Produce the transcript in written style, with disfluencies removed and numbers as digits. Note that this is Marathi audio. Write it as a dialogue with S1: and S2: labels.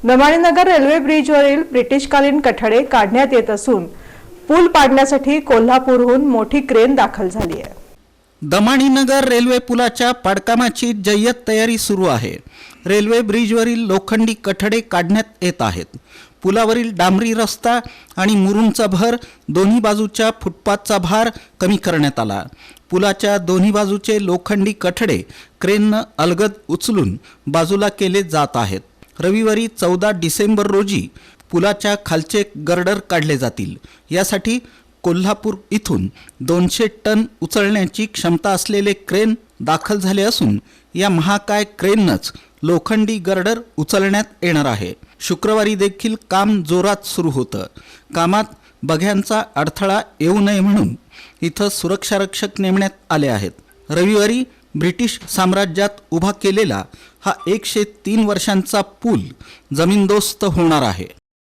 S1: दमाणीनगर रेल्वे ब्रिजवरील ब्रिटिशकालीन कठडे काढण्यात येत असून पूल पाडण्यासाठी कोल्हापूरहून मोठी क्रेन दाखल झाली आहे।
S2: दमाणीनगर रेल्वे पुलाच्या पाडकामाची जय्यत तयारी सुरू आहे। रेल्वे ब्रिजवरील लोखंडी कठडे काढण्यात येत आहेत। पुलावरील डांबरी रस्ता आणि मुरुमचा भर, दोन्ही बाजूच्या फुटपाथचा भार कमी करण्यात आला। पुलाच्या दोन्ही बाजूचे लोखंडी कठडे क्रेननं अलगद उचलून बाजूला केले जात आहेत। रविवारी 14 डिसेंबर रोजी पुलाच्या खालचे गर्डर काढले जातील। यासाठी कोल्हापूर इथून 200 टन उचलण्याची क्षमता असलेले क्रेन दाखल झाले असून या महाकाय क्रेननंच लोखंडी गर्डर उचलण्यात येणार आहे। शुक्रवारी देखील काम जोरात सुरू होतं। कामात बघ्यांचा अडथळा येऊ नये म्हणून इथं सुरक्षा रक्षक नेमण्यात आले आहेत। रविवारी ब्रिटिश साम्राज्यात उभा केलेला हा 103 वर्षांचा पूल जमीनदोस्त होणार आहे।